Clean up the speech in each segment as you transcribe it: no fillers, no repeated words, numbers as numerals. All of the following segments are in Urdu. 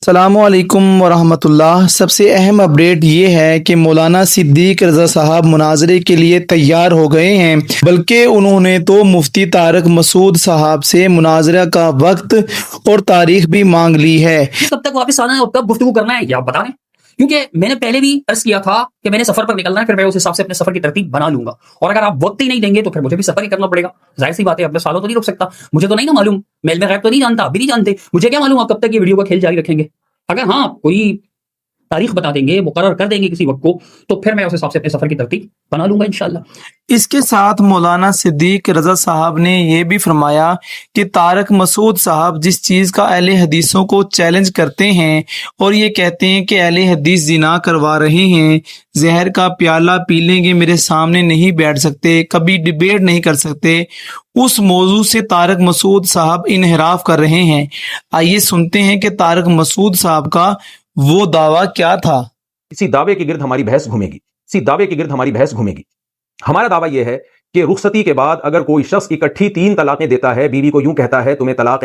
السلام علیکم ورحمۃ اللہ۔ سب سے اہم اپڈیٹ یہ ہے کہ مولانا صدیق رضا صاحب مناظرے کے لیے تیار ہو گئے ہیں، بلکہ انہوں نے تو مفتی طارق مسعود صاحب سے مناظرہ کا وقت اور تاریخ بھی مانگ لی ہے۔ کب تک واپس آنا ہے اور کب گفتگو کرنا ہے یہ آپ بتا دیں، کیونکہ میں نے پہلے بھی عرض کیا تھا کہ میں نے سفر پر نکلنا ہے، پھر میں اس حساب سے اپنے سفر کی ترتیب بنا لوں گا، اور اگر آپ وقت ہی نہیں دیں گے تو پھر مجھے بھی سفر ہی کرنا پڑے گا۔ ظاہر سی بات ہے، اپنے سالوں تو نہیں رک سکتا، مجھے تو نہیں نا معلوم، میں علم غیب تو نہیں جانتا، ابھی نہیں جانتے، مجھے کیا معلوم آپ کب تک یہ ویڈیو کا کھیل جاری رکھیں گے۔ اگر ہاں کوئی تاریخ بتا دیں گے، مقرر کر دیں گے کسی وقت کو، تو پھر میں اس حساب سے اپنے سفر کی ترتیب بنا لوں گا انشاءاللہ۔ اس کے ساتھ مولانا صدیق رضا صاحب نے یہ بھی فرمایا کہ طارق مسعود صاحب جس چیز کا اہل حدیثوں کو چیلنج کرتے ہیں اور یہ کہتے ہیں کہ اہل حدیث زنا کروا رہے ہیں، زہر کا پیالہ پی لیں گے، میرے سامنے نہیں بیٹھ سکتے، کبھی ڈیبیٹ نہیں کر سکتے، اس موضوع سے طارق مسعود صاحب انحراف کر رہے ہیں۔ آئیے سنتے ہیں کہ طارق مسعود صاحب کا وہ دعویٰ کیا تھا۔ اسی دعوے کے گرد ہماری بحث گھومے گی۔ ہمارا دعویٰ یہ ہے کہ رخصتی کے بعد اگر کوئی شخص اکٹھی 3 طلاقیں دیتا ہے، بیوی کو یوں کہتا ہے تمہیں طلاق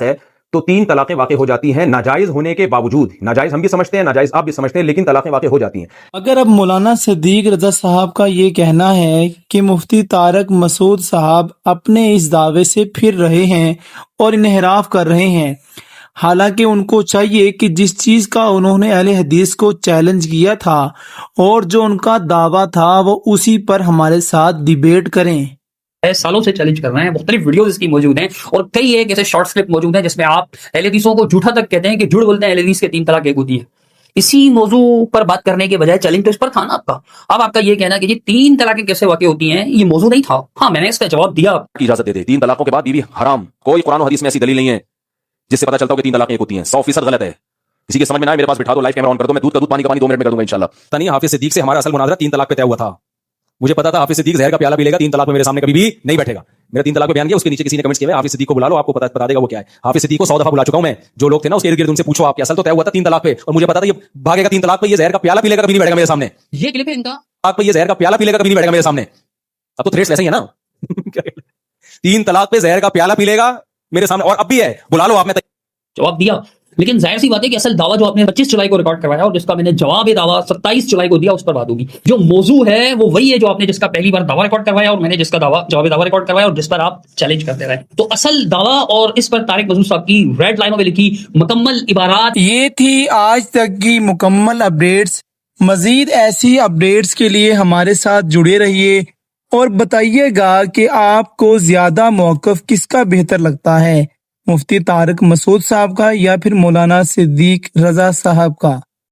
ہے، تو 3 طلاقیں واقع ہو جاتی ہیں، ناجائز ہونے کے باوجود۔ ناجائز ہم بھی سمجھتے ہیں، ناجائز آپ بھی سمجھتے ہیں، لیکن طلاقیں واقع ہو جاتی ہیں۔ اگر اب مولانا صدیق رضا صاحب کا یہ کہنا ہے کہ مفتی طارق مسعود صاحب اپنے اس دعوے سے پھر رہے ہیں اور انحراف کر رہے ہیں، حالانکہ ان کو چاہیے کہ جس چیز کا انہوں نے اہل حدیث کو چیلنج کیا تھا اور جو ان کا دعویٰ تھا وہ اسی پر ہمارے ساتھ ڈیبیٹ کریں۔ سالوں سے چیلنج کر رہے ہیں، مختلف ویڈیوز اس کی موجود ہیں، اور کئی ایک ایسے شارٹ کلپ موجود ہیں جس میں آپ اہل حدیثوں کو جھوٹا تک کہتے ہیں کہ جھوٹ بولتے ہیں، اہل حدیث کے 3 طلاق ایک ہوتی ہے۔ اسی موضوع پر بات کرنے کے بجائے چیلنج تو اس پر تھا نا آپ کا۔ اب آپ کا یہ کہنا کہ 3 طلاقیں کیسے واقع ہوتی ہیں، یہ موضوع نہیں تھا۔ ہاں، میں نے اس کا جواب دیا۔ اجازت دے دے 3 طلاقوں کے بعد بیوی حرام، کوئی قرآن و حدیث میں ایسی دلیل نہیں ہے جس سے پتہ چلتا ہو کہ 3 طلاقیں ایک ہوتی ہیں۔ 100% غلط ہے۔ کسی کے سمجھ میں نہ آئے میرے پاس بٹھا دو، لائیو کیمرہ آن کر دو، میں دودھ کا دودھ، پانی کا پانی 2 منٹ میں کر دوں گا انشاءاللہ۔ تنی حافظ صدیق سے ہمارا اصل مناظرہ 3 طلاق پہ طے ہوا تھا۔ مجھے پتا تھا حافظ صدیق زہر کا پیالہ پی لے گا، 3 طلاق پہ میرے سامنے کبھی بھی نہیں بیٹھے گا۔ میرا 3 طلاق پہ بیان کیا، اس کے نیچے کسی نے کمنٹس کیے، حافظ صدیق کو بلا لو، آپ کو بتا دے گا وہ کیا ہے۔ حافظ صدیق کو 100 دفعہ بلا چکا ہوں میں، جو لوگ تھے نا اس کے ارد گرد ان سے پوچھو آپ، اصل تو طے ہوا تھا 3 طلاق پہ، اور مجھے پتا تھا یہ بھاگے گا 3 طلاق پہ، یہ زہر کا پیالہ پی لے گا، کبھی نہیں بیٹھے گا میرے سامنے۔ یہ کلپ ہے ان کا، طلاق پہ یہ زہر کا پیالہ پی لے گا، کبھی نہیں بیٹھے گا میرے سامنے۔ اب تو تھریٹس ویسے ہی ہے نا 3 طلاق پہ زہر کا پیالہ پی لے گا میرے سامنے، اور اب بھی ہے، بلا لو آپ، میں جواب دیا۔ لیکن ظاہر سی بات ہے کہ اصل دعویٰ جو آپ نے 25 جولائی کو ریکارڈ کروایا اور جس کا میں نے جواب دعویٰ 27 جولائی کو دیا، اس پر بات ہوگی۔ جو موضوع ہے وہ وہی ہے جو آپ نے جس کا پہلی بار دعویٰ ریکارڈ کروایا اور میں نے جس کا جواب دعویٰ ریکارڈ کروایا اور جس پر آپ چیلنج کرتے رہے۔ تو اصل دعویٰ اور اس پر طارق مسعود صاحب کی ریڈ لائنوں میں لکھی مکمل عبارات، یہ تھی آج تک کی مکمل اپڈیٹس۔ مزید ایسی اپڈیٹس کے لیے ہمارے ساتھ جڑے رہیے اور بتائیے گا کہ آپ کو زیادہ موقف کس کا بہتر لگتا ہے، مفتی طارق مسعود صاحب کا یا پھر مولانا صدیق رضا صاحب کا۔